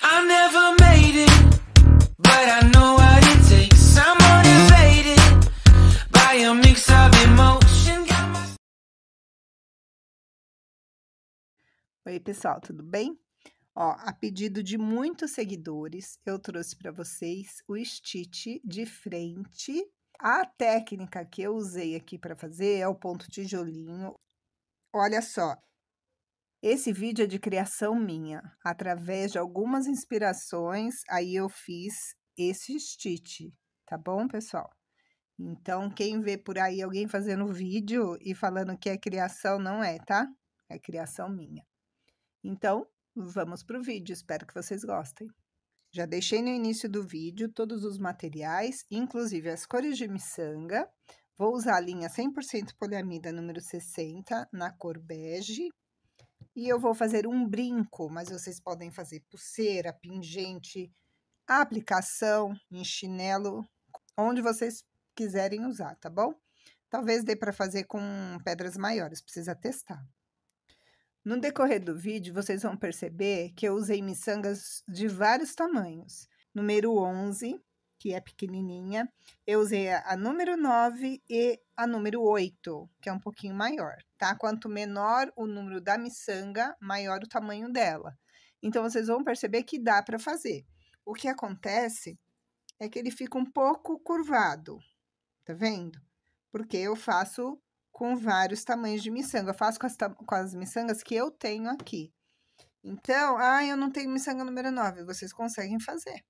I never made it, but I know what it takes. I'm motivated by a mix of emotion. Oi, pessoal, tudo bem? Ó, a pedido de muitos seguidores, eu trouxe para vocês o Stitch de frente. A técnica que eu usei aqui para fazer é o ponto tijolinho. Olha só, esse vídeo é de criação minha. Através de algumas inspirações, aí eu fiz esse Stitch, tá bom, pessoal? Então, quem vê por aí alguém fazendo vídeo e falando que é criação, não é, tá? É criação minha. Então, vamos para o vídeo, espero que vocês gostem. Já deixei no início do vídeo todos os materiais, inclusive as cores de miçanga. Vou usar a linha 100% poliamida número 60, na cor bege. E eu vou fazer um brinco, mas vocês podem fazer pulseira, pingente, aplicação em chinelo, onde vocês quiserem usar, tá bom? Talvez dê para fazer com pedras maiores, precisa testar. No decorrer do vídeo, vocês vão perceber que eu usei miçangas de vários tamanhos. Número 11, que é pequenininha, eu usei a número 9 e a número 8, que é um pouquinho maior, tá? Quanto menor o número da miçanga, maior o tamanho dela. Então, vocês vão perceber que dá para fazer. O que acontece é que ele fica um pouco curvado, tá vendo? Porque eu faço com vários tamanhos de miçanga. Eu faço com as miçangas que eu tenho aqui. Então, eu não tenho miçanga número 9. Vocês conseguem fazer.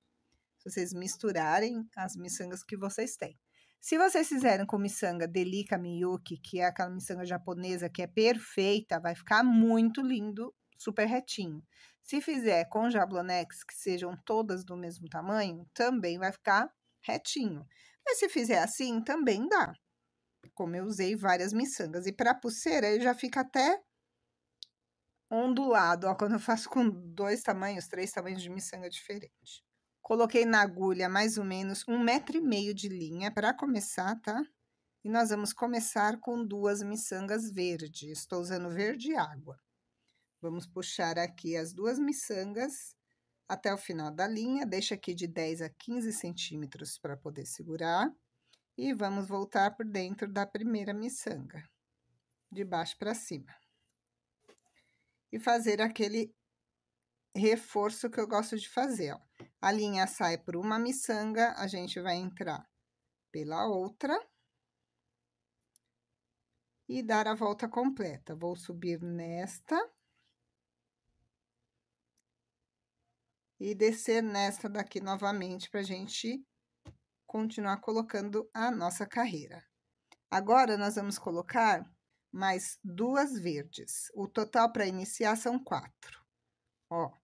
Se vocês misturarem as miçangas que vocês têm. Se vocês fizerem com miçanga Delica Miyuki, que é aquela miçanga japonesa que é perfeita, vai ficar muito lindo, super retinho. Se fizer com Jablonex, que sejam todas do mesmo tamanho, também vai ficar retinho. Mas se fizer assim, também dá. Como eu usei várias miçangas. E para pulseira, ele já fica até ondulado, ó, quando eu faço com 2 tamanhos, 3 tamanhos de miçanga diferente. Coloquei na agulha mais ou menos 1,5 m de linha para começar, tá? E nós vamos começar com 2 miçangas verdes. Estou usando verde e água. Vamos puxar aqui as 2 miçangas até o final da linha. Deixa aqui de 10 a 15 centímetros para poder segurar. E vamos voltar por dentro da primeira miçanga, de baixo para cima. E fazer aquele reforço que eu gosto de fazer, ó. A linha sai por uma miçanga, a gente vai entrar pela outra. E dar a volta completa. Vou subir nesta. E descer nesta daqui novamente pra gente continuar colocando a nossa carreira. Agora, nós vamos colocar mais 2 verdes. O total para iniciar são 4. Ó,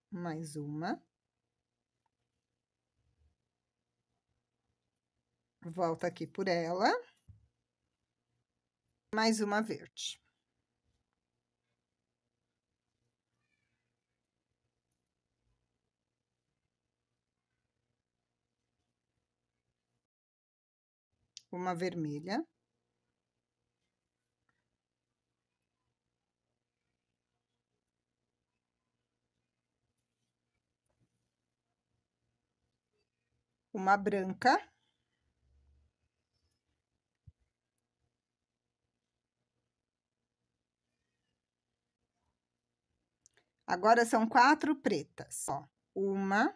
mais uma. Volta aqui por ela. Mais uma verde. Uma vermelha. Uma branca. Agora, são 4 pretas, ó. Uma.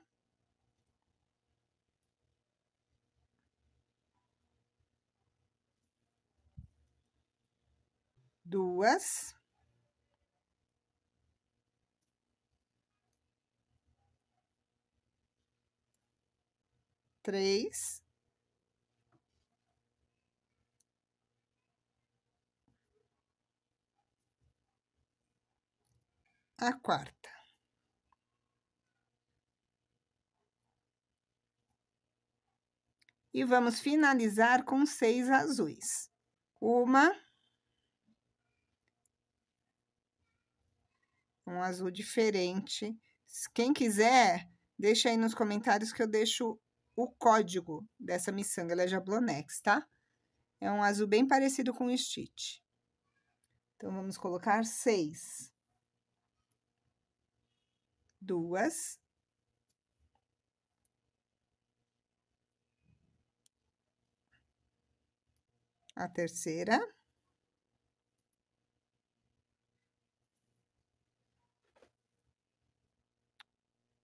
Duas. Três. A quarta. E vamos finalizar com 6 azuis. Uma. Um azul diferente. Quem quiser, deixa aí nos comentários que eu deixo o código dessa miçanga, ela é Jablonex, tá? É um azul bem parecido com o Stitch. Então, vamos colocar 6. 2 A terceira.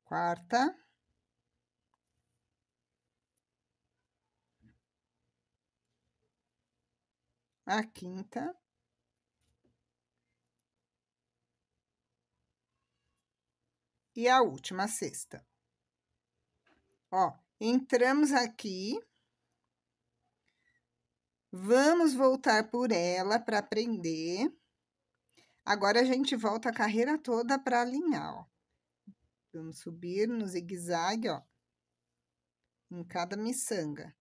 Quarta. A quinta. E a última, a sexta. Ó, entramos aqui. Vamos voltar por ela para prender. Agora, a gente volta a carreira toda para alinhar, ó. Vamos subir no zigue-zague, ó, em cada miçanga.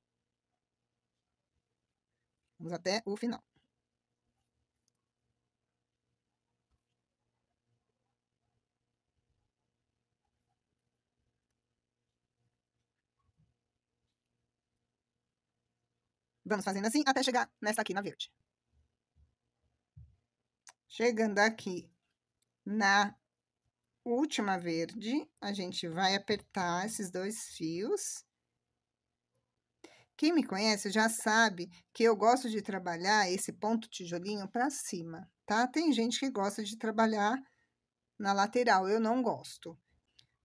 Vamos até o final. Vamos fazendo assim até chegar nessa aqui na verde. Chegando aqui na última verde, a gente vai apertar esses 2 fios. Quem me conhece já sabe que eu gosto de trabalhar esse ponto tijolinho para cima, tá? Tem gente que gosta de trabalhar na lateral, eu não gosto.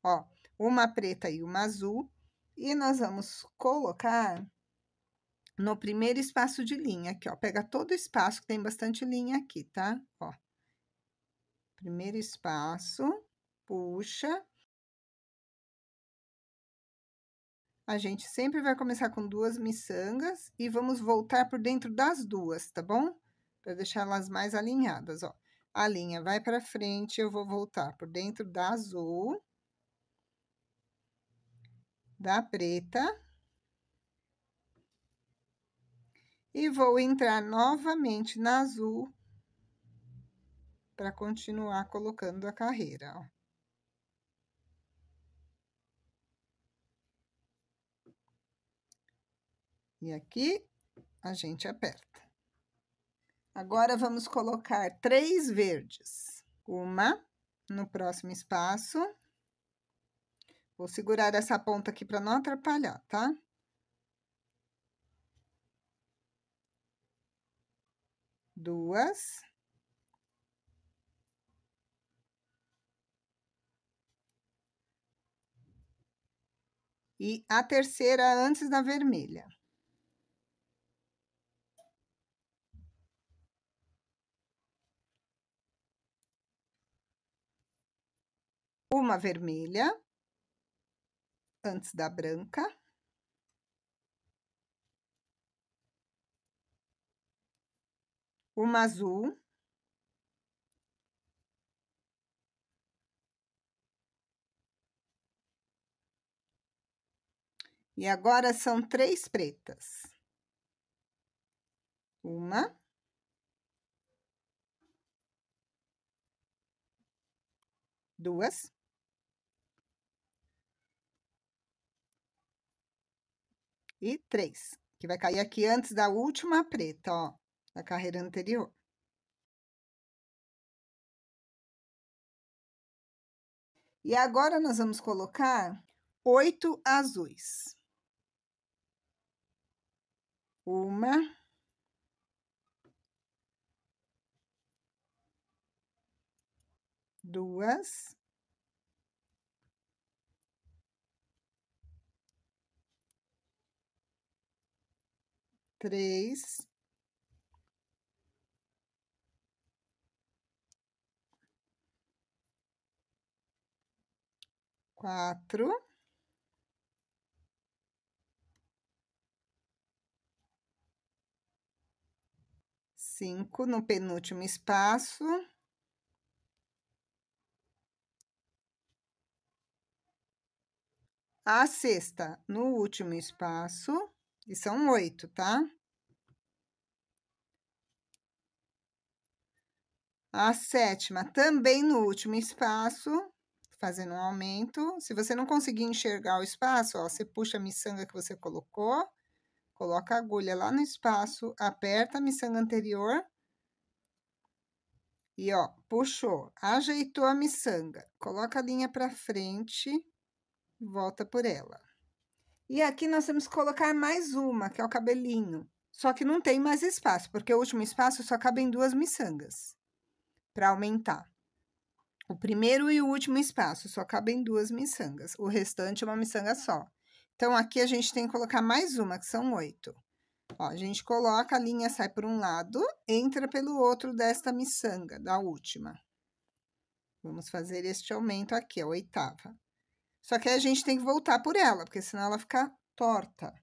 Ó, uma preta e uma azul, e nós vamos colocar no primeiro espaço de linha aqui, ó. Pega todo o espaço, que tem bastante linha aqui, tá? Ó. Primeiro espaço, puxa. A gente sempre vai começar com 2 miçangas e vamos voltar por dentro das 2, tá bom? Para deixar elas mais alinhadas, ó. A linha vai para frente, eu vou voltar por dentro da azul, da preta. E vou entrar novamente na azul para continuar colocando a carreira, ó. E aqui a gente aperta. Agora, vamos colocar 3 verdes. Uma no próximo espaço. Vou segurar essa ponta aqui para não atrapalhar, tá? Duas. E a terceira antes da vermelha. Uma vermelha antes da branca. Uma azul. E agora são 3 pretas. Uma. Duas. E 3, que vai cair aqui antes da última preta, ó, da carreira anterior. E agora, nós vamos colocar 8 azuis. Uma. Duas. Três. Quatro. Cinco, no penúltimo espaço. A sexta, no último espaço, e são 8, tá? A sétima, também no último espaço, fazendo um aumento. Se você não conseguir enxergar o espaço, ó, você puxa a miçanga que você colocou, coloca a agulha lá no espaço, aperta a miçanga anterior e, ó, puxou, ajeitou a miçanga, coloca a linha pra frente, volta por ela. E aqui nós temos que colocar mais uma, que é o cabelinho. Só que não tem mais espaço, porque o último espaço só cabem 2 miçangas para aumentar. O primeiro e o último espaço só cabem 2 miçangas, o restante é uma miçanga só. Então, aqui a gente tem que colocar mais uma, que são 8. Ó, a gente coloca, a linha sai por um lado, entra pelo outro desta miçanga, da última. Vamos fazer este aumento aqui, a 8ª. Só que aí a gente tem que voltar por ela, porque senão ela fica torta.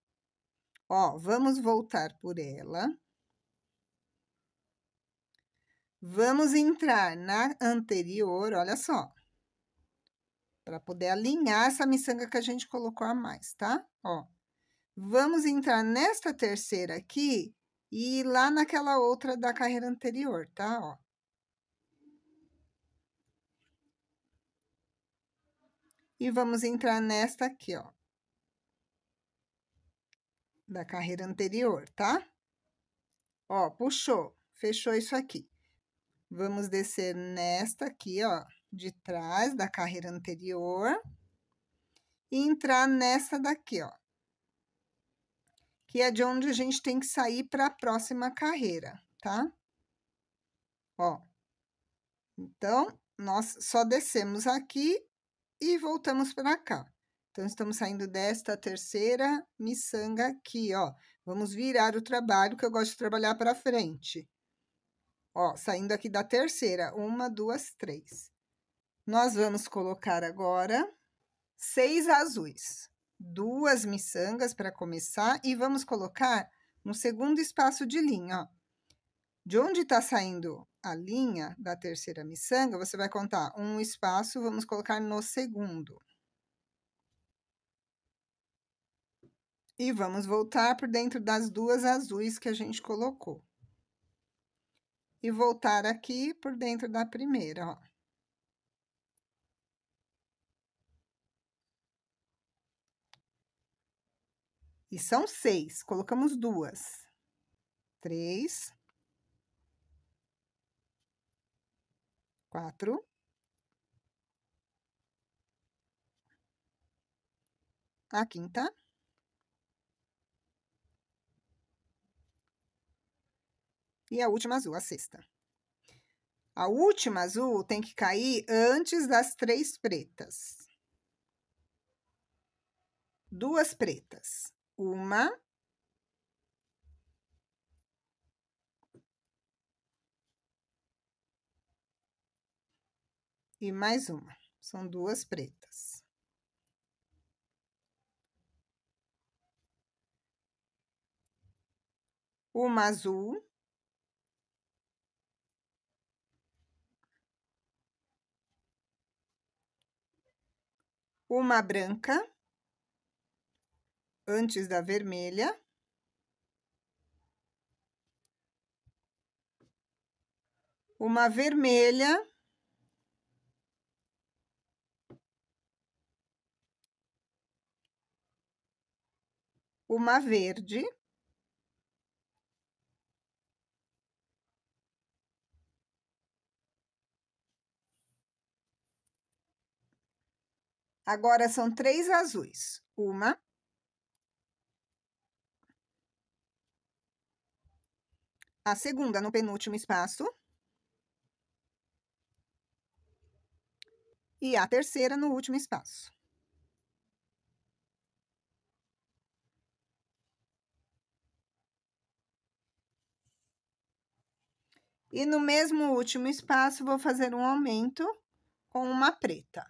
Ó, vamos voltar por ela. Vamos entrar na anterior, olha só. Para poder alinhar essa miçanga que a gente colocou a mais, tá? Ó. Vamos entrar nesta terceira aqui e ir lá naquela outra da carreira anterior, tá? Ó. E vamos entrar nesta aqui, ó. Da carreira anterior, tá? Ó, puxou, fechou isso aqui. Vamos descer nesta aqui, ó, de trás da carreira anterior. E entrar nessa daqui, ó. Que é de onde a gente tem que sair para a próxima carreira, tá? Ó. Então, nós só descemos aqui e voltamos para cá. Então, estamos saindo desta terceira miçanga aqui, ó. Vamos virar o trabalho, que eu gosto de trabalhar para frente. Ó, saindo aqui da terceira, 1, 2, 3. Nós vamos colocar agora 6 azuis. 2 miçangas para começar e vamos colocar no segundo espaço de linha, ó. De onde está saindo a linha da terceira miçanga, você vai contar um espaço, vamos colocar no segundo. E vamos voltar por dentro das 2 azuis que a gente colocou. E voltar aqui por dentro da primeira, ó. E são 6, colocamos 2. 3. 4. A quinta. E a última azul, a sexta. A última azul tem que cair antes das 3 pretas. 2 pretas. 1. E mais uma. São 2 pretas. Uma azul. Uma branca. Antes da vermelha. Uma vermelha. Uma verde. Agora, são 3 azuis. Uma. A segunda no penúltimo espaço. E a terceira no último espaço. E no mesmo último espaço, vou fazer um aumento com uma preta.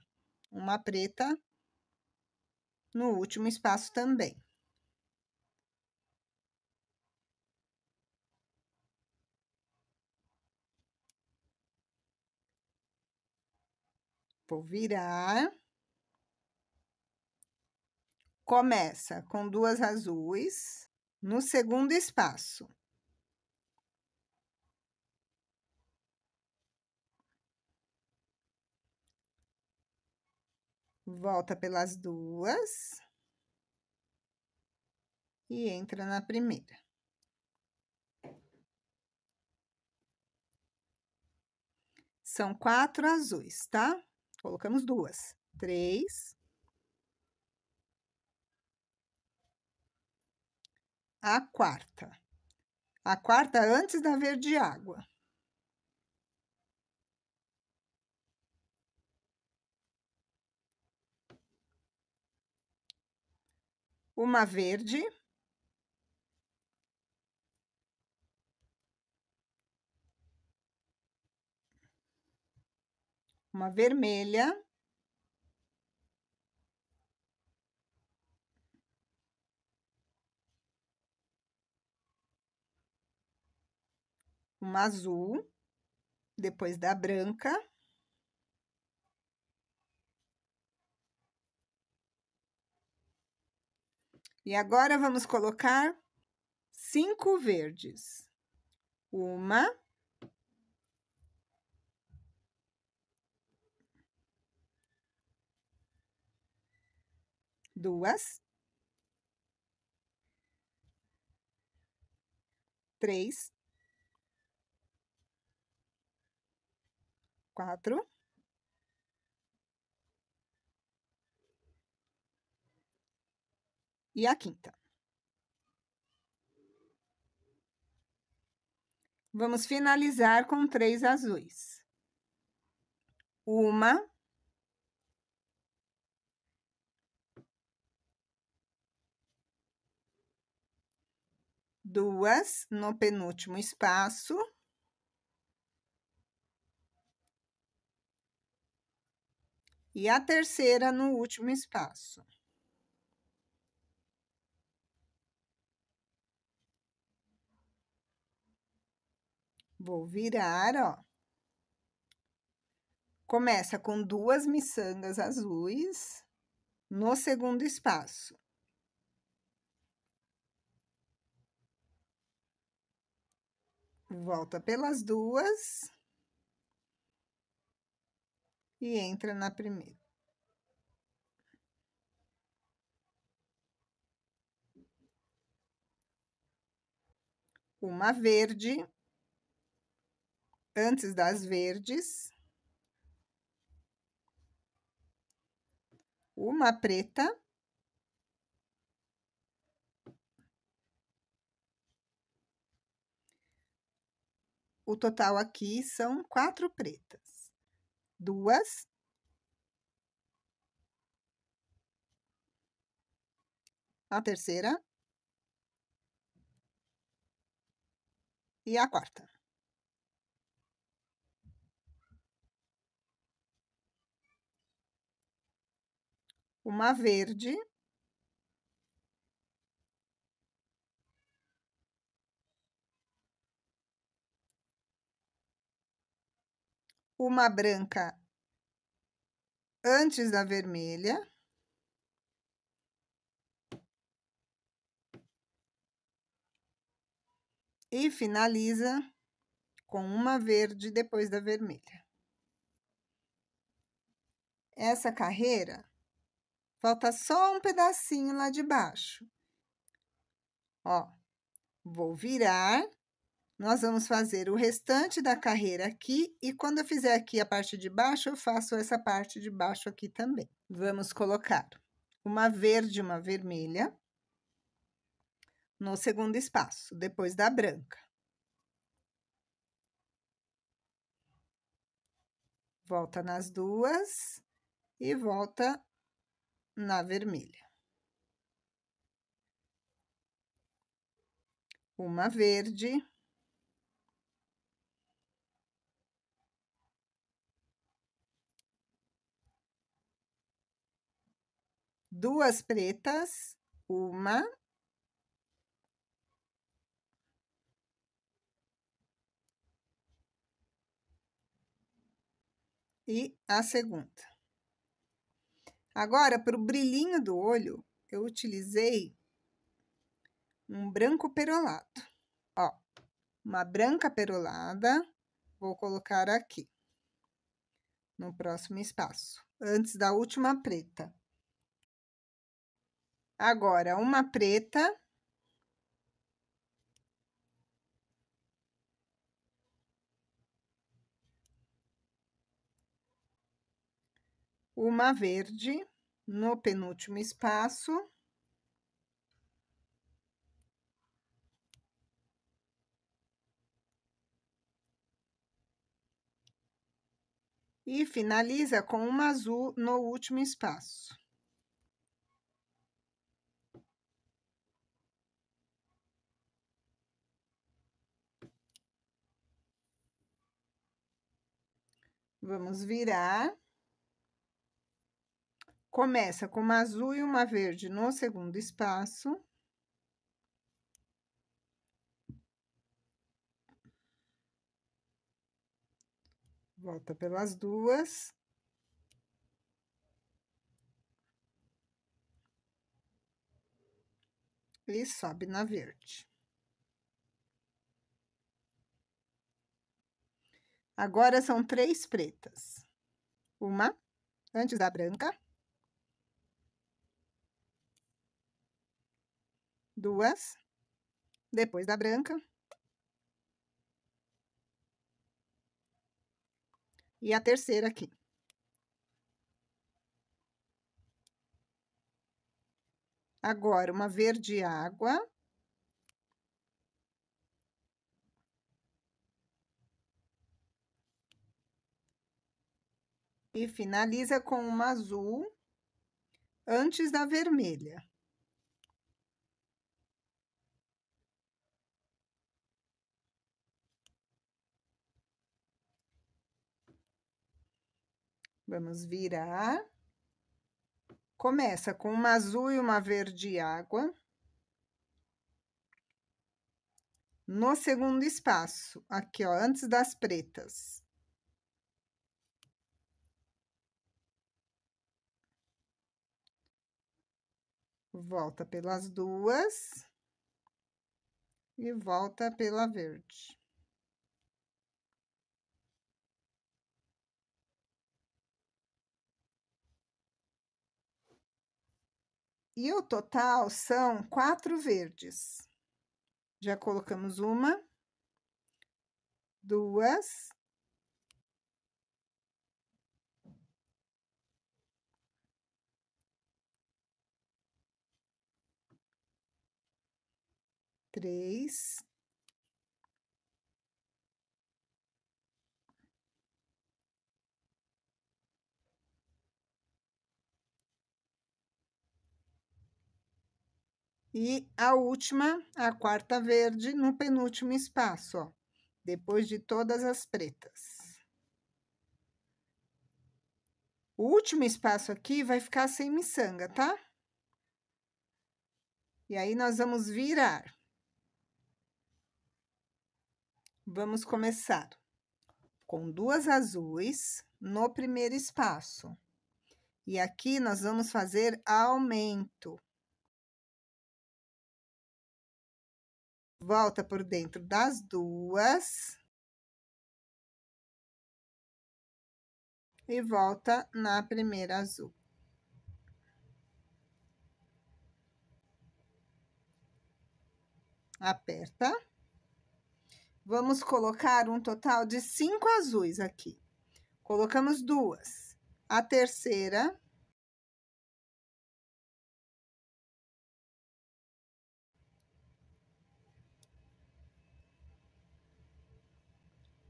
Uma preta no último espaço também. Vou virar. Começa com 2 azuis no segundo espaço. Volta pelas 2. E entra na primeira. São 4 azuis, tá? Colocamos 2. 3. A quarta. A quarta antes da verde água. Uma verde. Uma vermelha. Uma azul, depois da branca. E agora vamos colocar 5 verdes. Uma, duas, 3, 4, e a quinta. Vamos finalizar com 3 azuis. Uma, duas no penúltimo espaço. E a terceira no último espaço. Vou virar, ó. Começa com 2 miçangas azuis no segundo espaço. Volta pelas 2 e entra na primeira. Uma verde, antes das verdes. Uma preta. O total aqui são 4 pretas. 2. A terceira. E a quarta. Uma verde. Uma branca antes da vermelha. E finaliza com uma verde depois da vermelha. Essa carreira, falta só um pedacinho lá de baixo. Ó, vou virar. Nós vamos fazer o restante da carreira aqui, e quando eu fizer aqui a parte de baixo, eu faço essa parte de baixo aqui também. Vamos colocar uma verde e uma vermelha no segundo espaço, depois da branca. Volta nas 2 e volta na vermelha. Uma verde. Duas pretas, uma. E a segunda. Agora, para o brilhinho do olho, eu utilizei um branco perolado. Ó, uma branca perolada, vou colocar aqui, no próximo espaço, antes da última preta. Agora, uma preta. Uma verde no penúltimo espaço. E finaliza com uma azul no último espaço. Vamos virar. Começa com uma azul e uma verde no segundo espaço. Volta pelas duas. E sobe na verde. Agora, são 3 pretas. Uma antes da branca. 2 depois da branca. E a terceira aqui. Agora, uma verde água. E finaliza com uma azul antes da vermelha. Vamos virar. Começa com uma azul e uma verde água. No segundo espaço, aqui, ó, antes das pretas. Volta pelas duas. E volta pela verde. E o total são 4 verdes. Já colocamos uma, 2, 3, 4. E a última, a quarta verde, no penúltimo espaço, ó. Depois de todas as pretas. O último espaço aqui vai ficar sem miçanga, tá? E aí, nós vamos virar. Vamos começar com 2 azuis no primeiro espaço. E aqui, nós vamos fazer aumento. Volta por dentro das duas. E volta na primeira azul. Aperta. Vamos colocar um total de 5 azuis aqui. Colocamos 2. A terceira.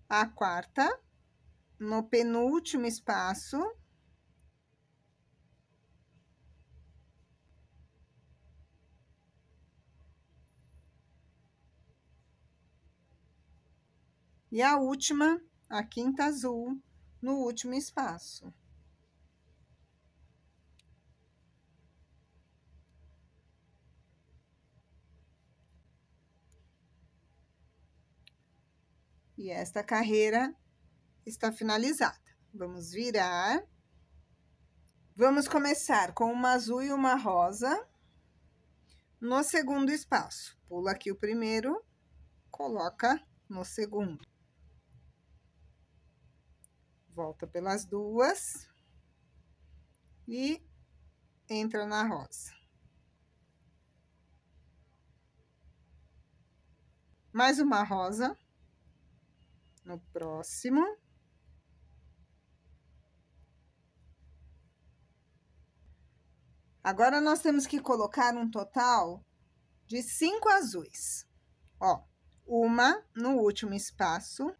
A quarta. No penúltimo espaço. E a última, a quinta azul, no último espaço. E esta carreira está finalizada. Vamos virar. Vamos começar com uma azul e uma rosa. No segundo espaço. Pula aqui o primeiro, coloca no segundo. Volta pelas duas. E entra na rosa. Mais uma rosa. No próximo. Agora, nós temos que colocar um total de 5 azuis. Ó, uma no último espaço.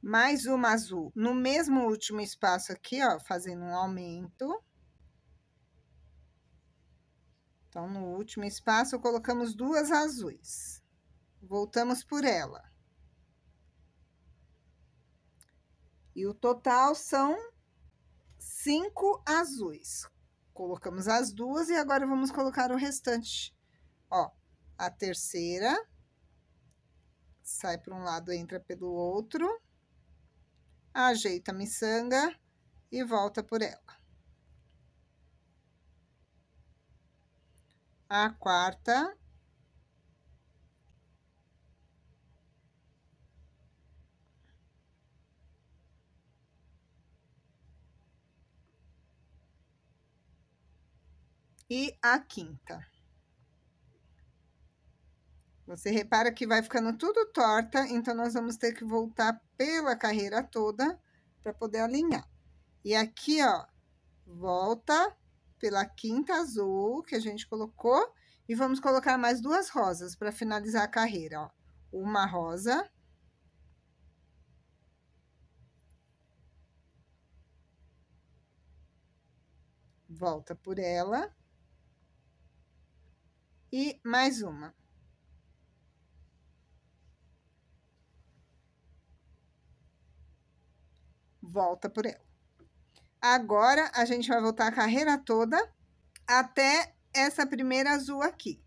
mais uma azul. No mesmo último espaço aqui, ó, fazendo um aumento. Então, no último espaço, colocamos 2 azuis. Voltamos por ela. E o total são 5 azuis. Colocamos as 2 e agora vamos colocar o restante. Ó, a terceira sai para um lado, entra pelo outro. Ajeita a miçanga e volta por ela. A quarta. E a quinta. Você repara que vai ficando tudo torta, então nós vamos ter que voltar pela carreira toda para poder alinhar. E aqui, ó, volta pela quinta azul que a gente colocou e vamos colocar mais 2 rosas para finalizar a carreira, ó. Uma rosa. Volta por ela. E mais uma. Volta por ela. Agora, a gente vai voltar a carreira toda até essa primeira azul aqui.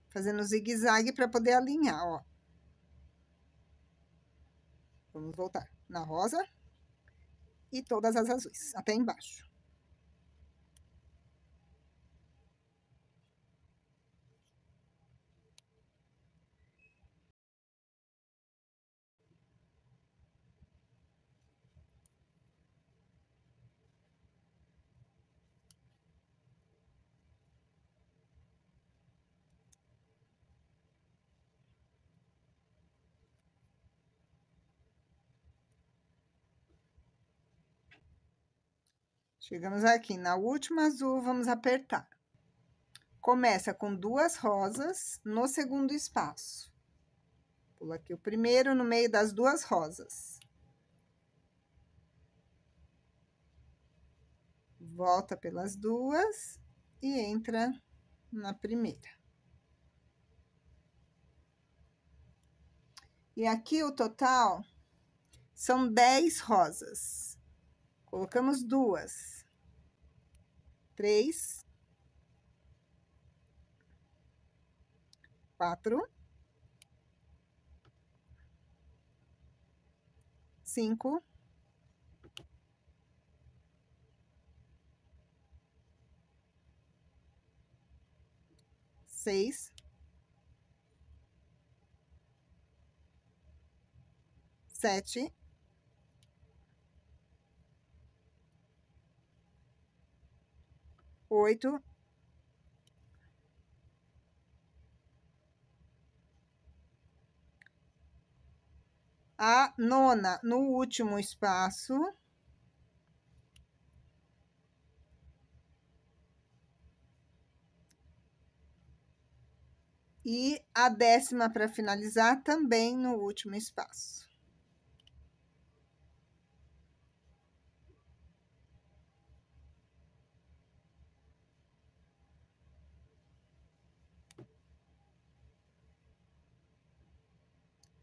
Fazendo zigue-zague para poder alinhar, ó. Vamos voltar na rosa e todas as azuis, até embaixo. Chegamos aqui na última azul, vamos apertar. Começa com 2 rosas no segundo espaço. Pula aqui o primeiro no meio das 2 rosas. Volta pelas 2 e entra na primeira. E aqui o total são 10 rosas. Colocamos 2, 3, 4, 5, 6, 7, 8, 9 no último espaço. E a 10ª para finalizar também no último espaço.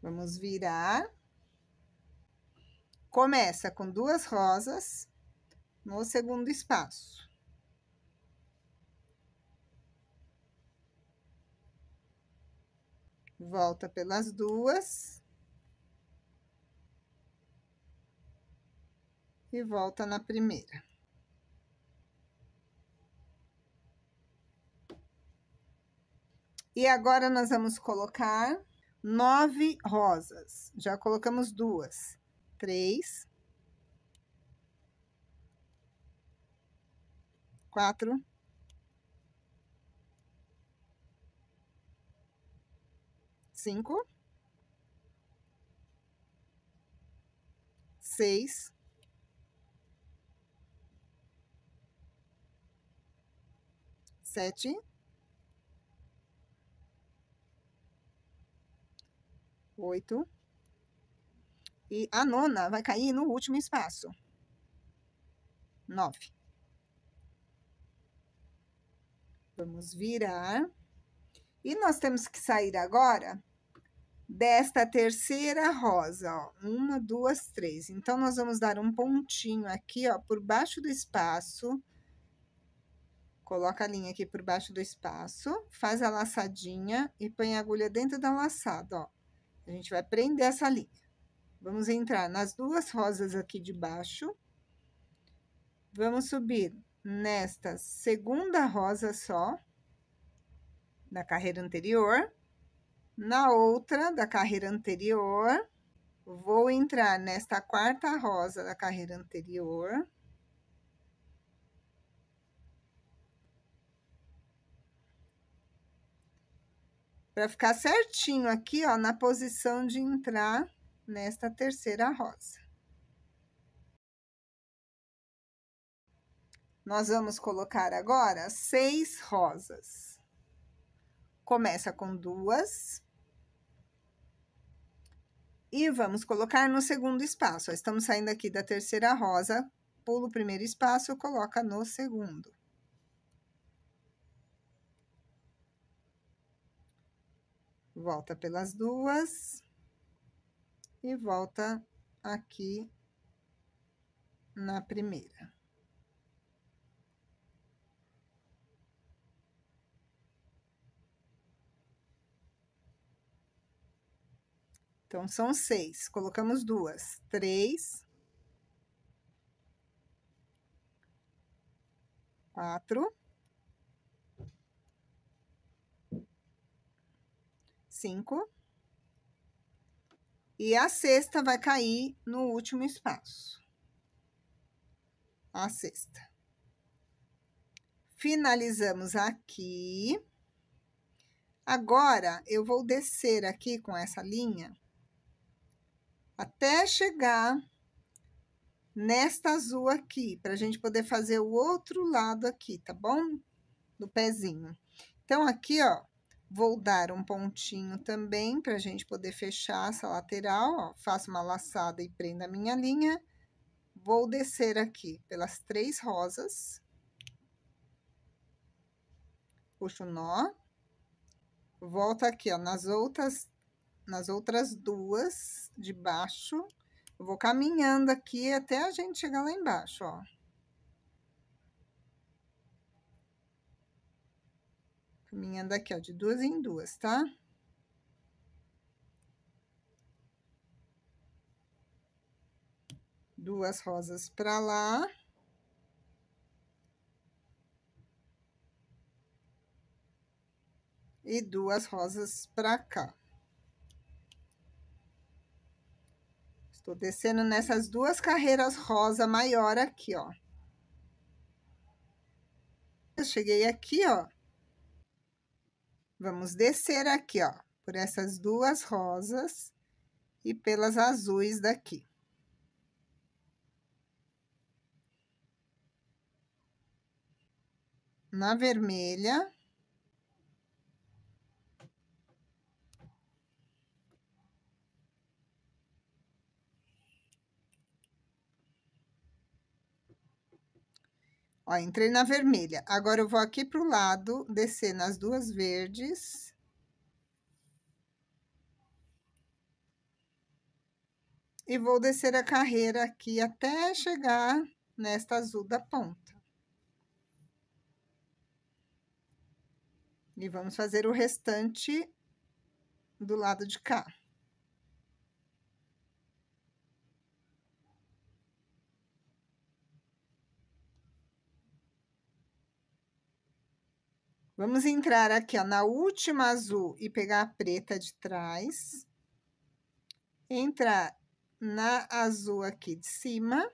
Vamos virar. Começa com 2 rosas no segundo espaço. Volta pelas 2. E volta na primeira. E agora, nós vamos colocar 9 rosas. Já colocamos 2, 3, 4, 5, 6, 7, 8, E a nona vai cair no último espaço. 9. Vamos virar. E nós temos que sair agora desta terceira rosa, ó. 1, 2, 3. Então, nós vamos dar um pontinho aqui, ó, por baixo do espaço. Coloca a linha aqui por baixo do espaço, faz a laçadinha e põe a agulha dentro da laçada, ó. A gente vai prender essa linha. Vamos entrar nas duas rosas aqui de baixo. Vamos subir nesta segunda rosa só, da carreira anterior. Na outra da carreira anterior, vou entrar nesta quarta rosa da carreira anterior. Para ficar certinho aqui, ó, na posição de entrar nesta terceira rosa. Nós vamos colocar agora 6 rosas. Começa com 2. E vamos colocar no segundo espaço. Estamos saindo aqui da terceira rosa, pula o primeiro espaço, coloca no segundo. Volta pelas duas. E volta aqui na primeira. Então, são 6. Colocamos 2. 3. 4. 5. E a sexta vai cair no último espaço. A sexta. Finalizamos aqui. Agora, eu vou descer aqui com essa linha até chegar nesta azul aqui, para a gente poder fazer o outro lado aqui, tá bom? Do pezinho. Então, aqui, ó, vou dar um pontinho também, para a gente poder fechar essa lateral, ó. Faço uma laçada e prendo a minha linha. Vou descer aqui pelas 3 rosas. Puxo o nó. Volto aqui, ó, nas outras duas de baixo. Eu vou caminhando aqui até a gente chegar lá embaixo, ó. Caminhando aqui, ó, de 2 em 2, tá? Duas rosas pra lá. E 2 rosas pra cá. Estou descendo nessas 2 carreiras rosa maior aqui, ó. Eu cheguei aqui, ó. Vamos descer aqui, ó, por essas 2 rosas e pelas azuis daqui. Na vermelha. Ó, entrei na vermelha. Agora, eu vou aqui pro lado, descer nas 2 verdes. E vou descer a carreira aqui até chegar nesta azul da ponta. E vamos fazer o restante do lado de cá. Vamos entrar aqui, ó, na última azul e pegar a preta de trás. Entrar na azul aqui de cima.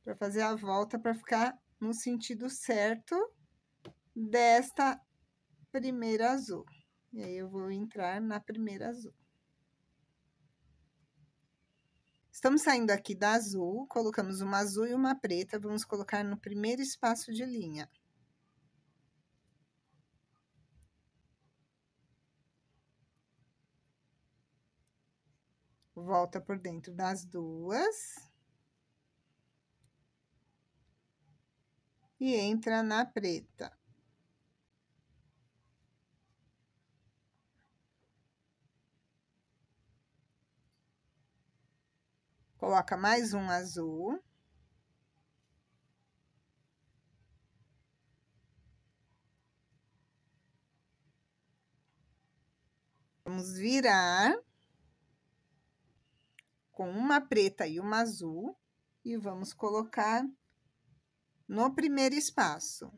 Para fazer a volta, para ficar no sentido certo desta primeira azul. E aí, eu vou entrar na primeira azul. Estamos saindo aqui da azul, colocamos uma azul e uma preta, vamos colocar no primeiro espaço de linha. Volta por dentro das duas. E entra na preta. Coloca mais um azul. Vamos virar com uma preta e uma azul e vamos colocar no primeiro espaço.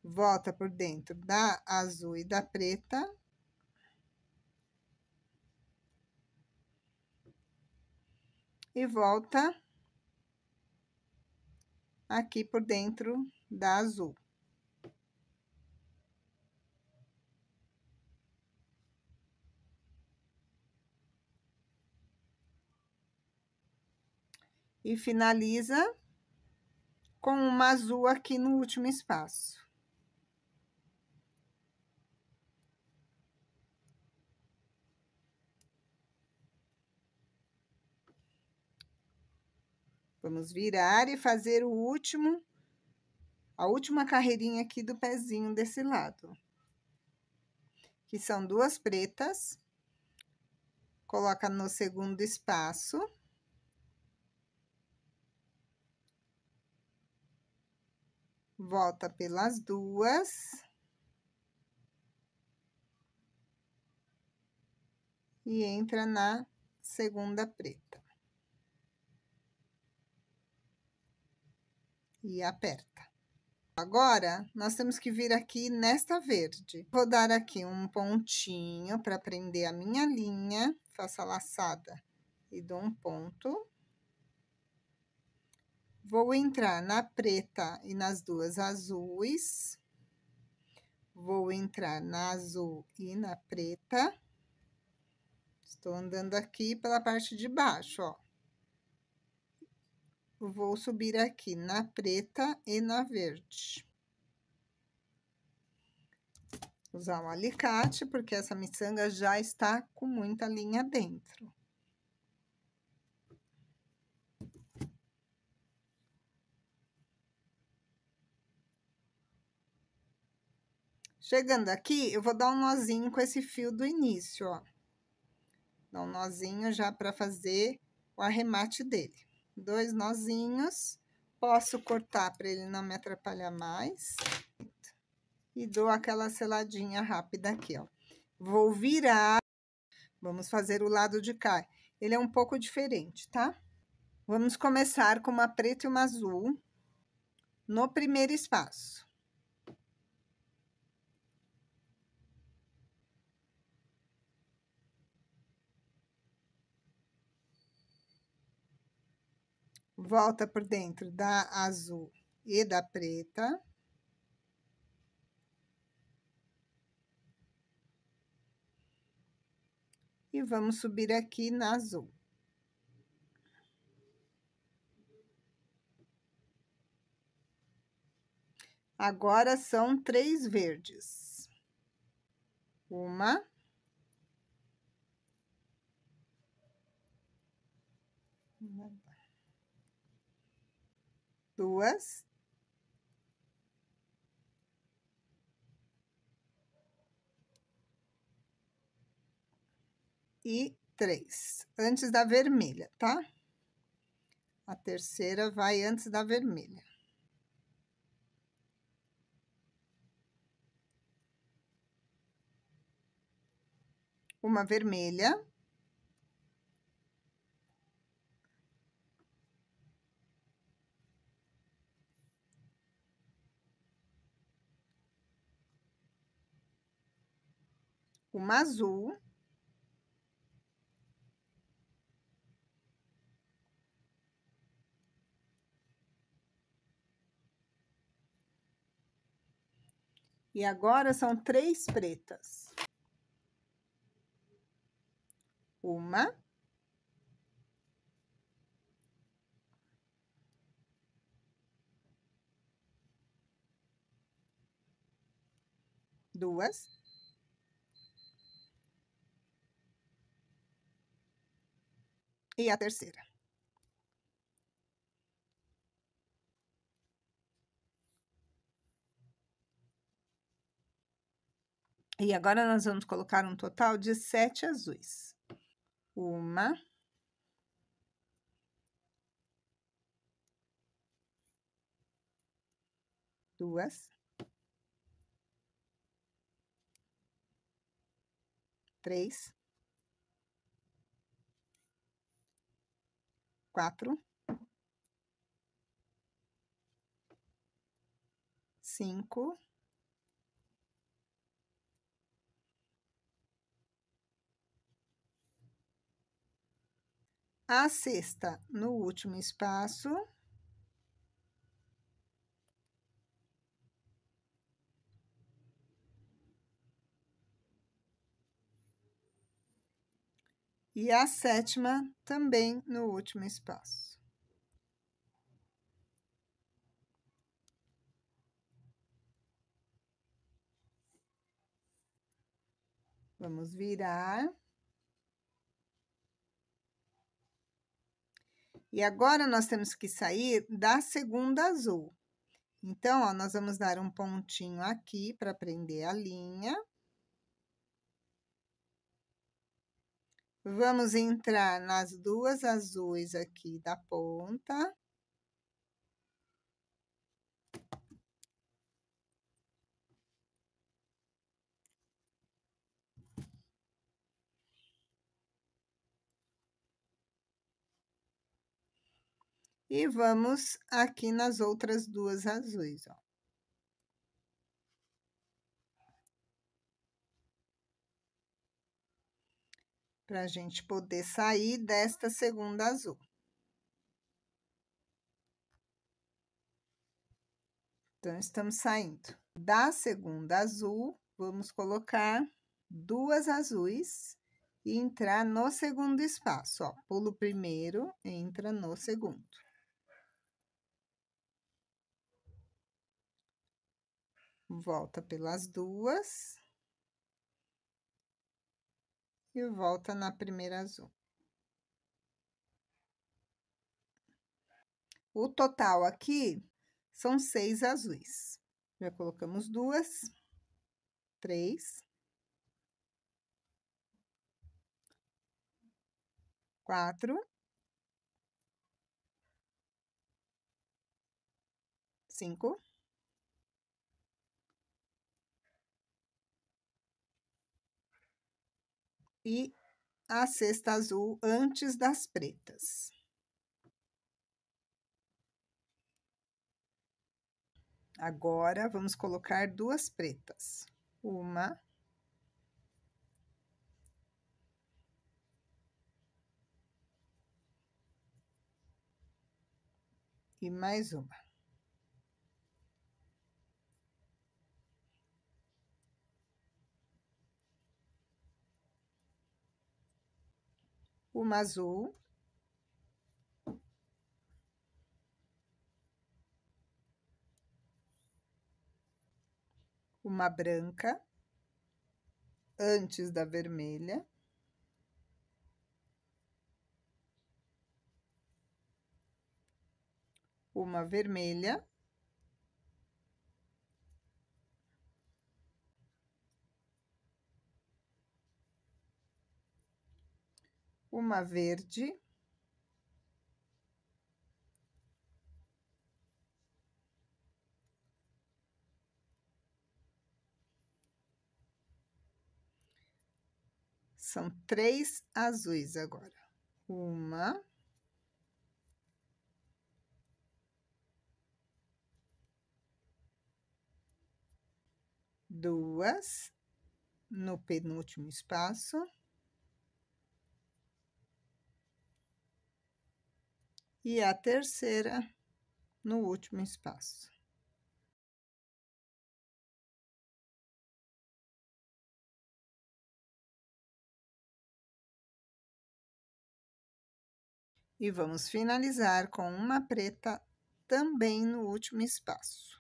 Volta por dentro da azul e da preta. E volta aqui por dentro da azul. E finaliza com uma azul aqui no último espaço. Vamos virar e fazer a última carreirinha aqui do pezinho desse lado. Que são duas pretas. Coloca no segundo espaço. Volta pelas duas. E entra na segunda preta. E aperta. Agora, nós temos que vir aqui nesta verde. Vou dar aqui um pontinho para prender a minha linha. Faço a laçada e dou um ponto. Vou entrar na preta e nas duas azuis. Vou entrar na azul e na preta. Estou andando aqui pela parte de baixo, ó. Vou subir aqui na preta e na verde. Usar um alicate, porque essa miçanga já está com muita linha dentro. Chegando aqui, eu vou dar um nozinho com esse fio do início, ó. Dá um nozinho já para fazer o arremate dele. 2 nozinhos. Posso cortar para ele não me atrapalhar mais. E dou aquela seladinha rápida aqui, ó. Vou virar. Vamos fazer o lado de cá. Ele é um pouco diferente, tá? Vamos começar com uma preta e uma azul no primeiro espaço. Volta por dentro da azul e da preta. E vamos subir aqui na azul. Agora, são 3 verdes. 1. 2. E 3, antes da vermelha, tá? A terceira vai antes da vermelha. Uma vermelha. Uma azul. E agora, são 3 pretas. 1. 2. E a terceira. E agora nós vamos colocar um total de 7 azuis. 1, 2, 3, 4, 5, 6 no último espaço. E a 7ª também no último espaço. Vamos virar. E agora, nós temos que sair da segunda azul. Então, ó, nós vamos dar um pontinho aqui para prender a linha. Vamos entrar nas 2 azuis aqui da ponta. E vamos aqui nas outras 2 azuis, ó. Para a gente poder sair desta segunda azul. Então, estamos saindo da segunda azul, vamos colocar 2 azuis e entrar no segundo espaço, ó. Pula o primeiro, entra no segundo. Volta pelas 2. E volta na primeira azul. O total aqui são 6 azuis. Já colocamos 2, 3, 4, 5, e a 6ª azul antes das pretas. Agora, vamos colocar 2 pretas. 1, e mais 1. Uma azul. Uma branca, antes da vermelha. Uma vermelha. Uma verde. São 3 azuis agora. 1, 2, no penúltimo espaço. E a terceira no último espaço. E vamos finalizar com uma preta também no último espaço.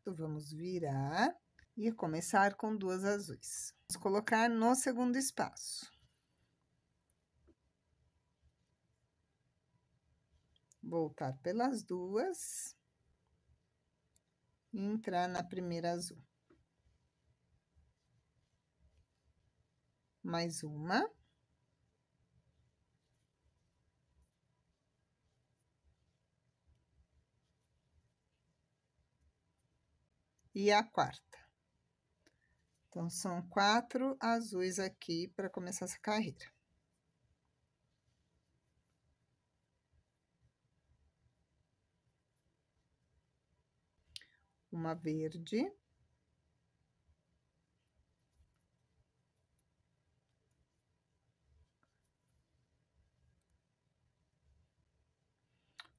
certo? Vamos virar e começar com 2 azuis. Vamos colocar no segundo espaço. Voltar pelas 2 e entrar na primeira azul. Mais uma. E a quarta. Então, são 4 azuis aqui para começar essa carreira. Uma verde.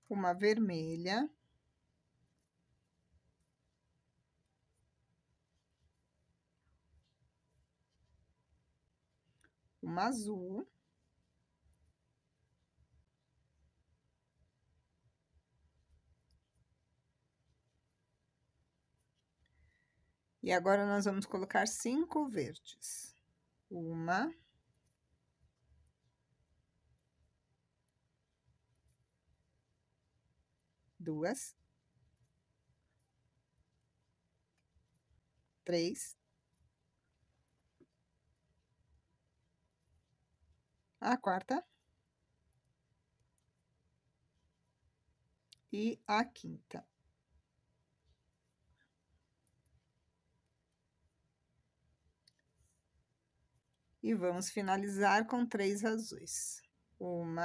Uma vermelha. Uma azul. E agora, nós vamos colocar 5 verdes. 1, 2, 3. A quarta. E a quinta. E vamos finalizar com 3 azuis. 1,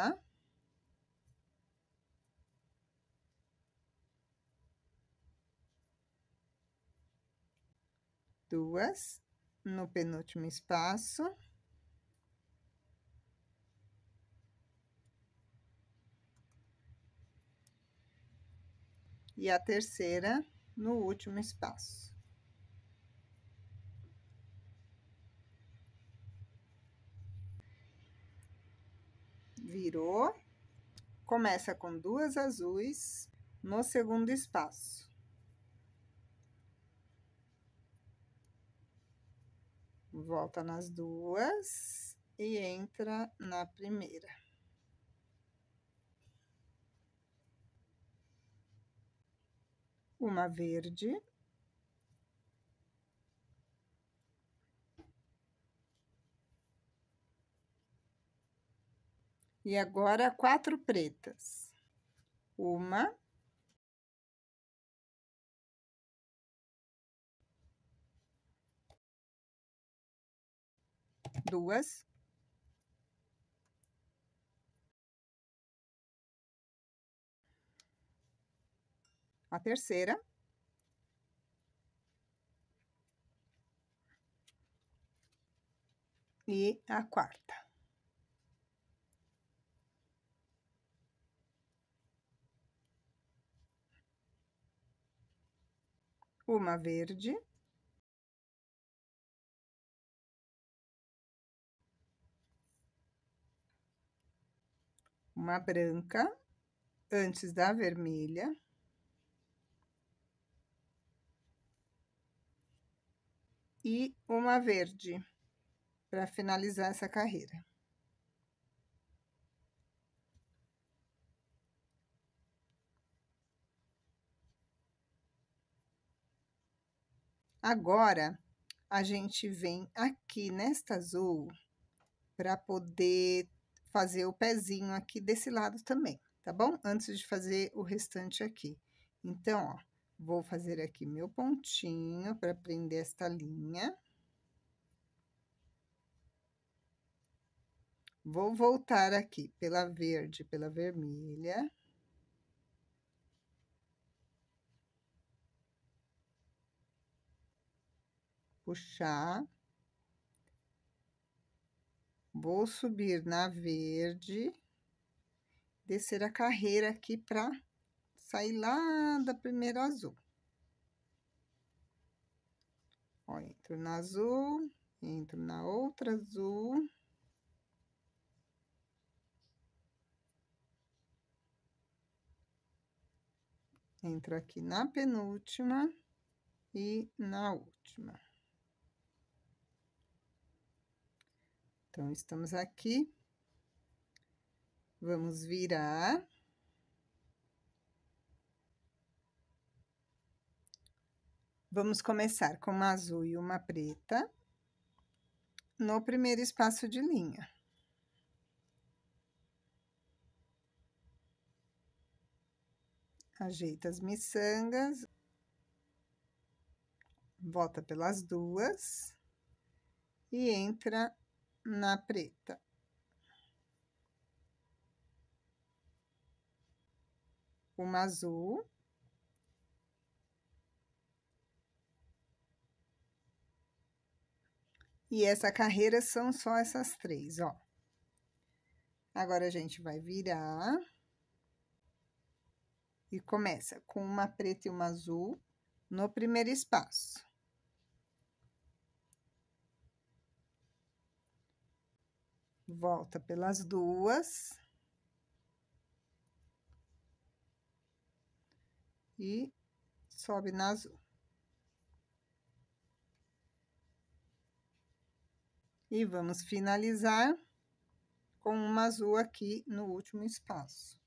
2, no penúltimo espaço. E a terceira no último espaço. Virou. Começa com 2 azuis no segundo espaço. Volta nas 2 e entra na primeira. Uma verde. E agora 4 pretas. 1, 2, a terceira. E a quarta. Uma verde. Uma branca, antes da vermelha. E uma verde, para finalizar essa carreira. Agora, a gente vem aqui nesta azul para poder fazer o pezinho aqui desse lado também, tá bom? Antes de fazer o restante aqui. Então, ó, vou fazer aqui meu pontinho para prender esta linha. Vou voltar aqui pela verde, pela vermelha. Puxar. Vou subir na verde, descer a carreira aqui para sair lá da primeira azul. Ó, entro na azul, entro na outra azul. Entro aqui na penúltima. e na última. Então, estamos aqui. Vamos virar. Vamos começar com uma azul e uma preta no primeiro espaço de linha. Ajeita as miçangas, volta pelas duas e entra na preta. Uma azul. E essa carreira são só essas três, ó. Agora, a gente vai virar. E começa com uma preta e uma azul no primeiro espaço. Volta pelas duas. E sobe na azul. E vamos finalizar com uma azul aqui no último espaço.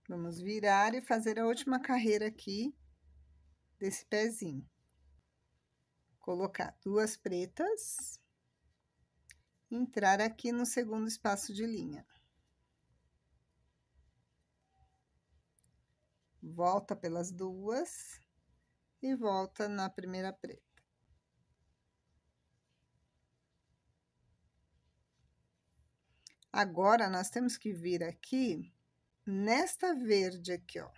Vamos virar e fazer a última carreira aqui desse pezinho. Colocar duas pretas. Entrar aqui no segundo espaço de linha. Volta pelas duas e volta na primeira preta. Agora, nós temos que vir aqui nesta verde aqui, ó.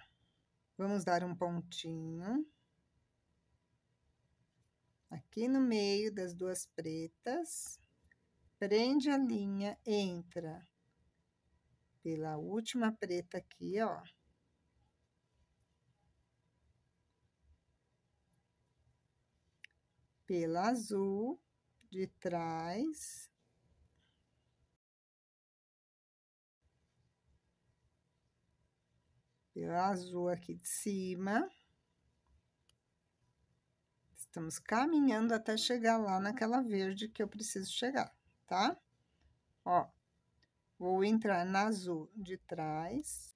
Vamos dar um pontinho. Aqui no meio das duas pretas. Prende a linha, entra pela última preta aqui, ó. Pela azul de trás. Pela azul aqui de cima. Estamos caminhando até chegar lá naquela verde que eu preciso chegar, tá? Ó, vou entrar na azul de trás.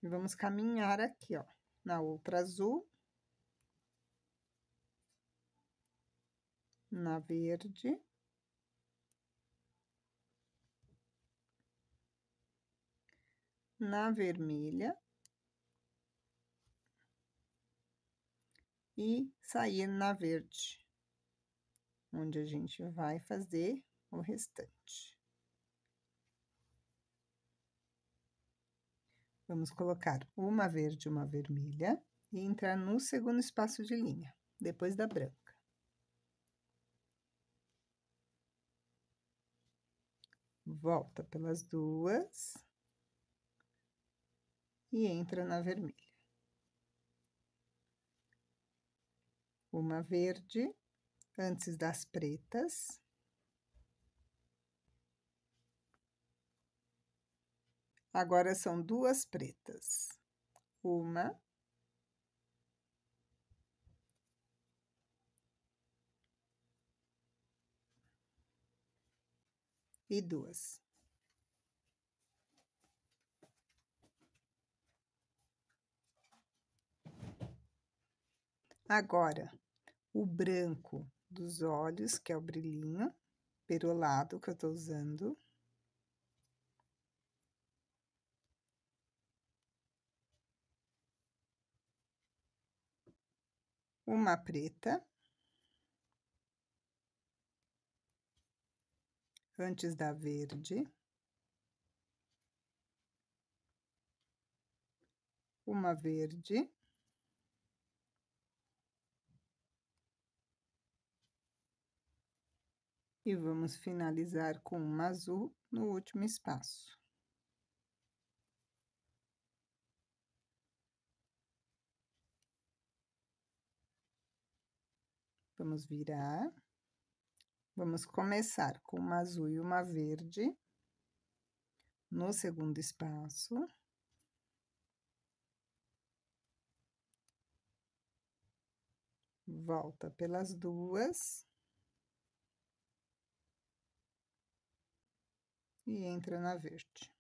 E vamos caminhar aqui, ó, na outra azul. Na verde. Na vermelha. E sair na verde, onde a gente vai fazer o restante. Vamos colocar uma verde e uma vermelha e entrar no segundo espaço de linha, depois da branca. Volta pelas duas e entra na vermelha. Uma verde antes das pretas. Agora, são duas pretas. Uma. E duas. Agora, o branco dos olhos, que é o brilhinho perolado que eu tô usando. Uma preta. Antes da verde. Uma verde. E vamos finalizar com uma azul no último espaço. Vamos virar. Vamos começar com uma azul e uma verde no segundo espaço. Volta pelas duas. E entra na verde.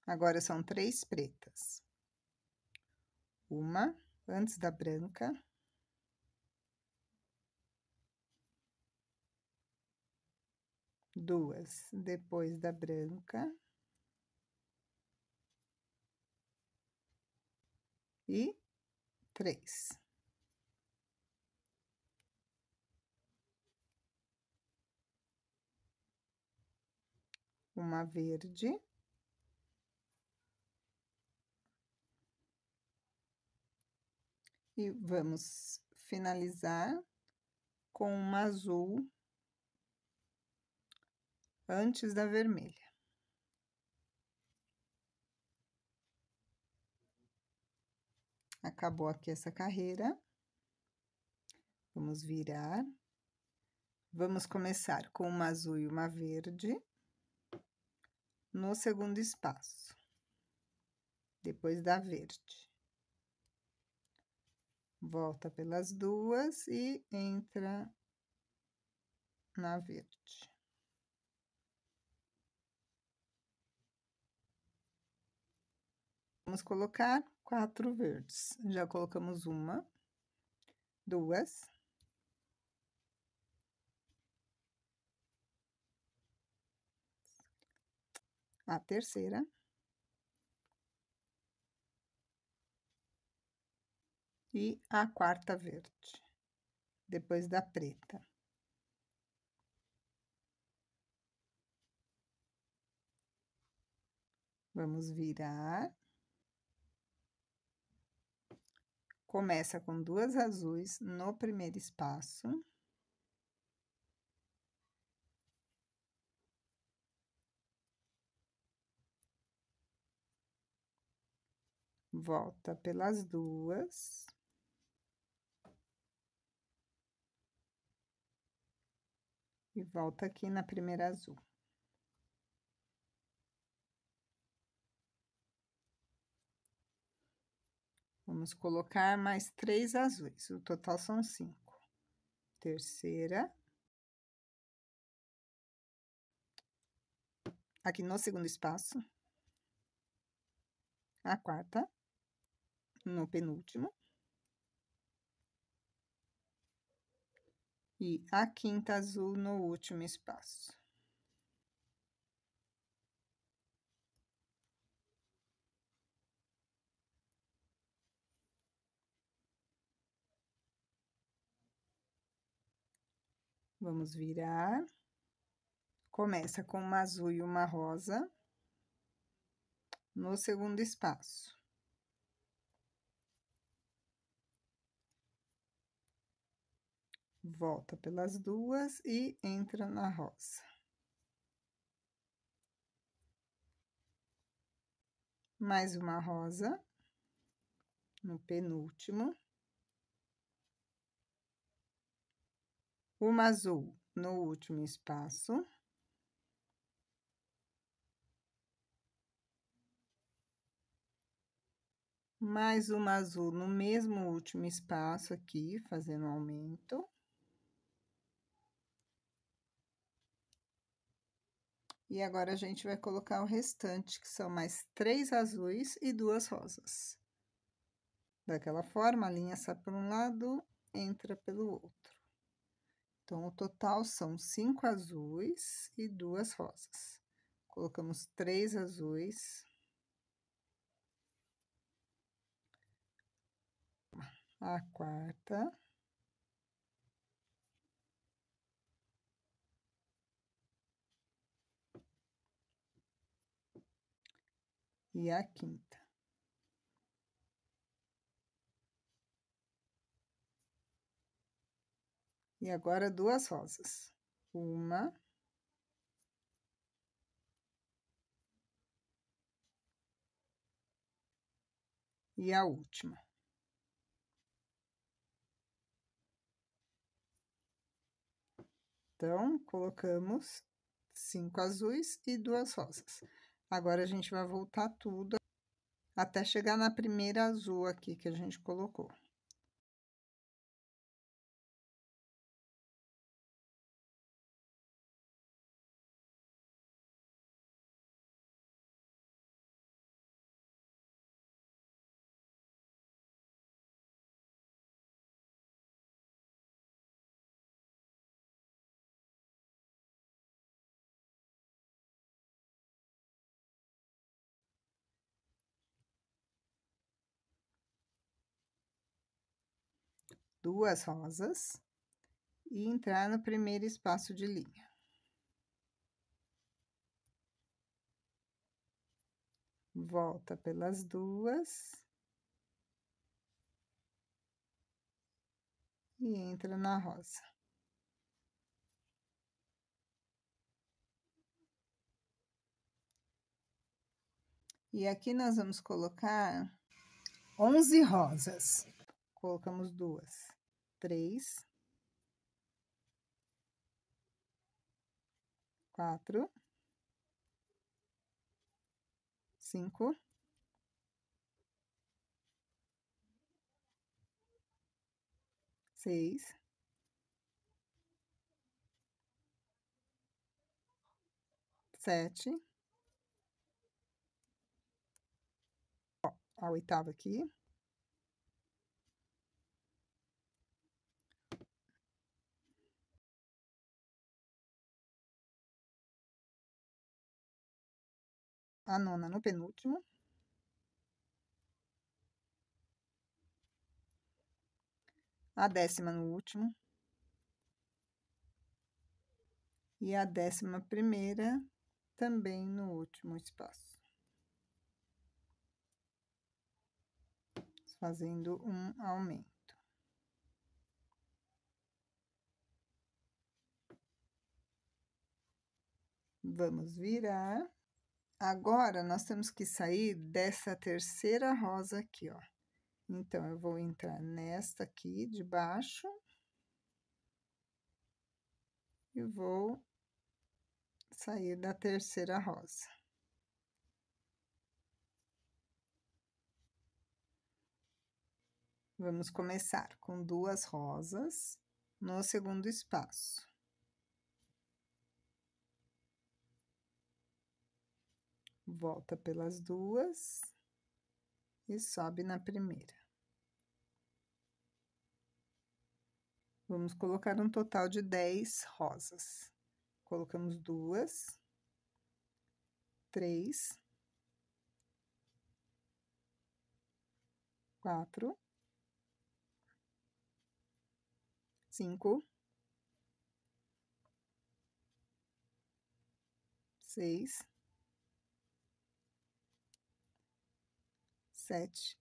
Agora são 3 pretas. Uma antes da branca. Duas depois da branca. E 3. Uma verde. E vamos finalizar com uma azul antes da vermelha. Acabou aqui essa carreira. Vamos virar. Vamos começar com uma azul e uma verde no segundo espaço, depois da verde. Volta pelas duas e entra na verde. Vamos colocar 4 verdes. Já colocamos uma, duas, a terceira, e a quarta verde, depois da preta. Vamos virar. Começa com 2 azuis no primeiro espaço. Volta pelas duas. E volta aqui na primeira azul. Vamos colocar mais 3 azuis, o total são 5. Terceira. Aqui no segundo espaço. A quarta. No penúltimo. E a quinta azul no último espaço. Vamos virar. Começa com uma azul e uma rosa no segundo espaço. Volta pelas duas e entra na rosa. Mais uma rosa no penúltimo. Uma azul no último espaço. Mais uma azul no mesmo último espaço aqui, fazendo aumento. E agora, a gente vai colocar o restante, que são mais 3 azuis e 2 rosas. Daquela forma, a linha sai por um lado, entra pelo outro. Então, o total são 5 azuis e 2 rosas. Colocamos 3 azuis. A quarta. E a quinta. E agora 2 rosas. 1. E a última. Então, colocamos 5 azuis e 2 rosas. Agora, a gente vai voltar tudo até chegar na primeira azul aqui que a gente colocou. Duas rosas e entrar no primeiro espaço de linha. Volta pelas duas. E entra na rosa. E aqui nós vamos colocar 11 rosas. Colocamos 2, 3, 4, 5, 6, 7, a 8ª aqui. A 9ª no penúltimo. A 10ª no último. E a 11ª também no último espaço. Fazendo um aumento. Vamos virar. Agora, nós temos que sair dessa terceira rosa aqui, ó. Então, eu vou entrar nesta aqui de baixo. E vou sair da terceira rosa. Vamos começar com 2 rosas no segundo espaço. Volta pelas duas e sobe na primeira. Vamos colocar um total de 10 rosas. Colocamos 2, 3, 4, 5, 6, 7,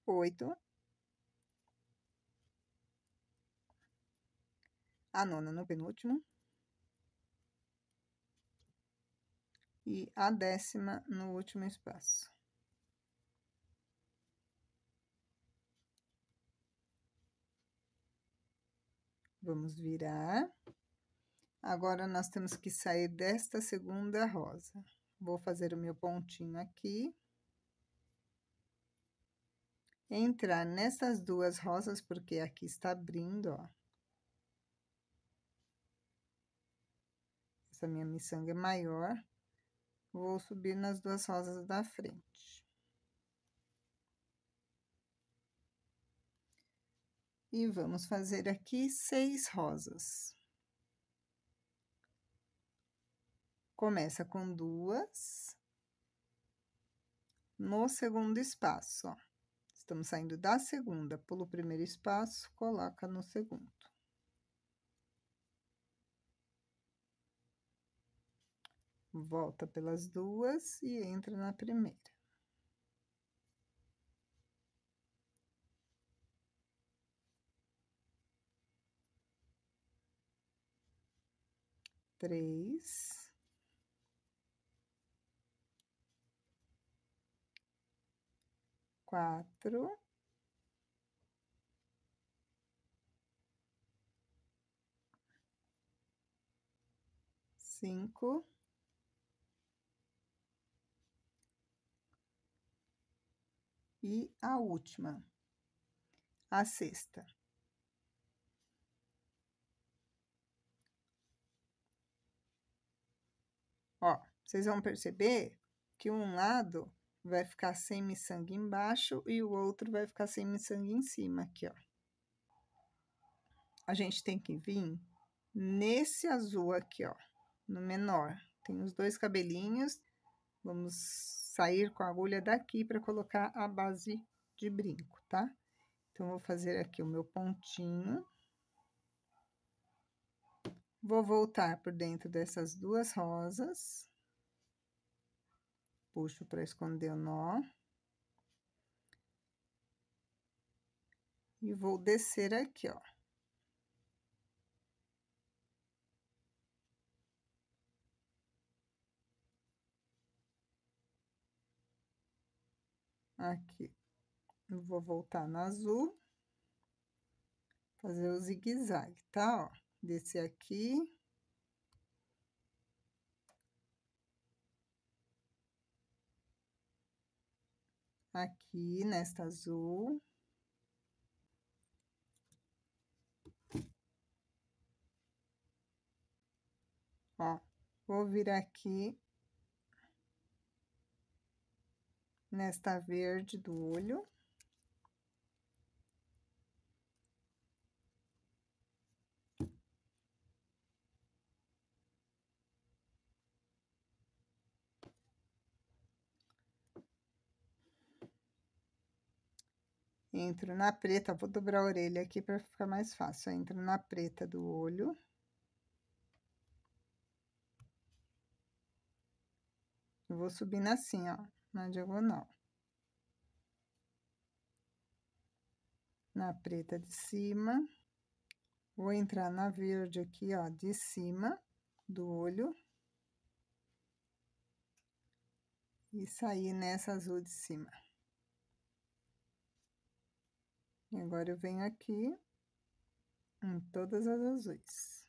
8, a 9ª no penúltimo e a 10ª no último espaço. Vamos virar. Agora, nós temos que sair desta segunda rosa. Vou fazer o meu pontinho aqui. Entrar nessas 2 rosas, porque aqui está abrindo, ó. Essa minha miçanga é maior. Vou subir nas 2 rosas da frente. E vamos fazer aqui 6 rosas. Começa com 2 no segundo espaço, ó. Estamos saindo da segunda, pula o primeiro espaço, coloca no segundo. volta pelas duas e entra na primeira. Três, quatro, cinco, e a última, a sexta. Ó, vocês vão perceber que um lado vai ficar sem miçanga embaixo e o outro vai ficar sem miçanga em cima, aqui, ó. A gente tem que vir nesse azul aqui, ó, no menor. Tem os dois cabelinhos, vamos sair com a agulha daqui para colocar a base de brinco, tá? Então, vou fazer aqui o meu pontinho. Vou voltar por dentro dessas duas rosas. Puxo para esconder o nó. E vou descer aqui, ó. Aqui. Eu vou voltar no azul. Fazer o zigue-zague, tá? Ó, descer aqui. Aqui, nesta azul. Ó, vou vir aqui nesta verde do olho. Entro na preta, vou dobrar a orelha aqui para ficar mais fácil. Entro na preta do olho. Eu vou subindo assim, ó, na diagonal. Na preta de cima. Vou entrar na verde aqui, ó, de cima do olho. E sair nessa azul de cima. E agora, eu venho aqui em todas as azuis.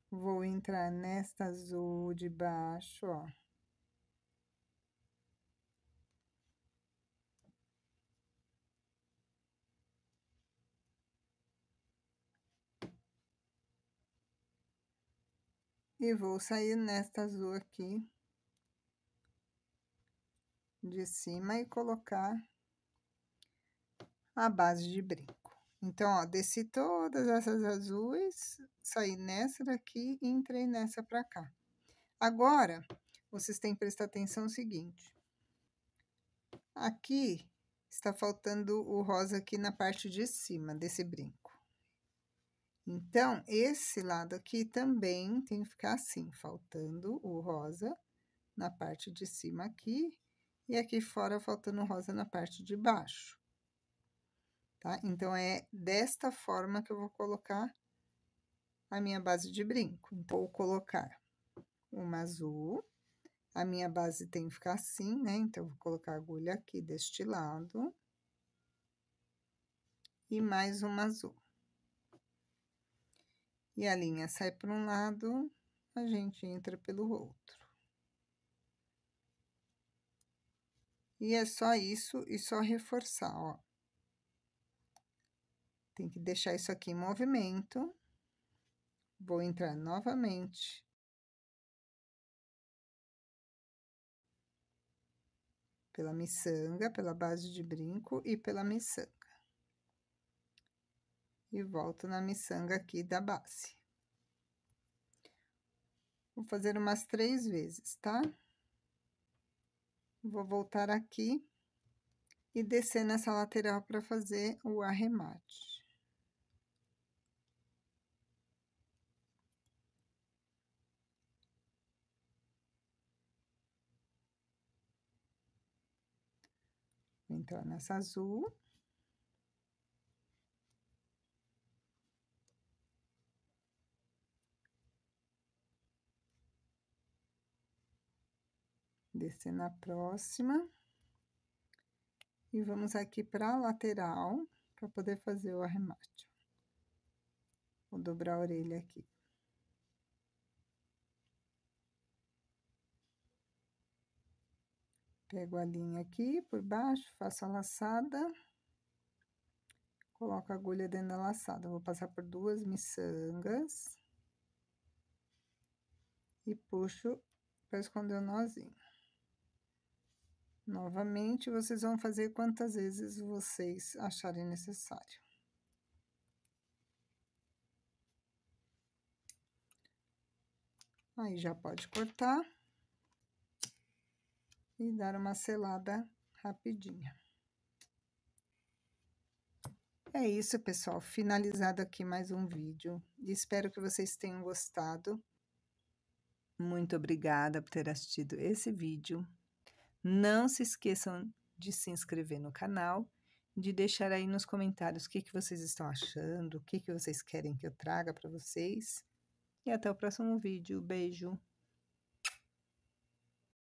Vou entrar nesta azul de baixo, ó. E vou sair nesta azul aqui de cima e colocar a base de brinco. Então, ó, desci todas essas azuis, saí nessa daqui e entrei nessa pra cá. Agora, vocês têm que prestar atenção no seguinte. Aqui está faltando o rosa aqui na parte de cima desse brinco. Então, esse lado aqui também tem que ficar assim, faltando o rosa na parte de cima aqui, e aqui fora faltando rosa na parte de baixo. Tá? Então, é desta forma que eu vou colocar a minha base de brinco. Então, vou colocar uma azul, a minha base tem que ficar assim, né? Então, eu vou colocar a agulha aqui deste lado. E mais uma azul. E a linha sai para um lado, a gente entra pelo outro. E é só isso, e só reforçar, ó. Tem que deixar isso aqui em movimento. Vou entrar novamente. Pela miçanga, pela base de brinco e pela miçanga. E volto na miçanga aqui da base. Vou fazer umas 3 vezes, tá? Vou voltar aqui e descer nessa lateral para fazer o arremate. entrar nessa azul. Descer na próxima. E vamos aqui para a lateral, para poder fazer o arremate. Vou dobrar a orelha aqui. Pego a linha aqui por baixo, faço a laçada. Coloco a agulha dentro da laçada. Vou passar por 2 miçangas. E puxo para esconder o nozinho. Novamente, vocês vão fazer quantas vezes vocês acharem necessário. Aí, já pode cortar. E dar uma selada rapidinha. É isso, pessoal. Finalizado aqui mais um vídeo. Espero que vocês tenham gostado. Muito obrigada por ter assistido esse vídeo. Não se esqueçam de se inscrever no canal, de deixar aí nos comentários o que vocês estão achando, o que vocês querem que eu traga para vocês. E até o próximo vídeo. Beijo!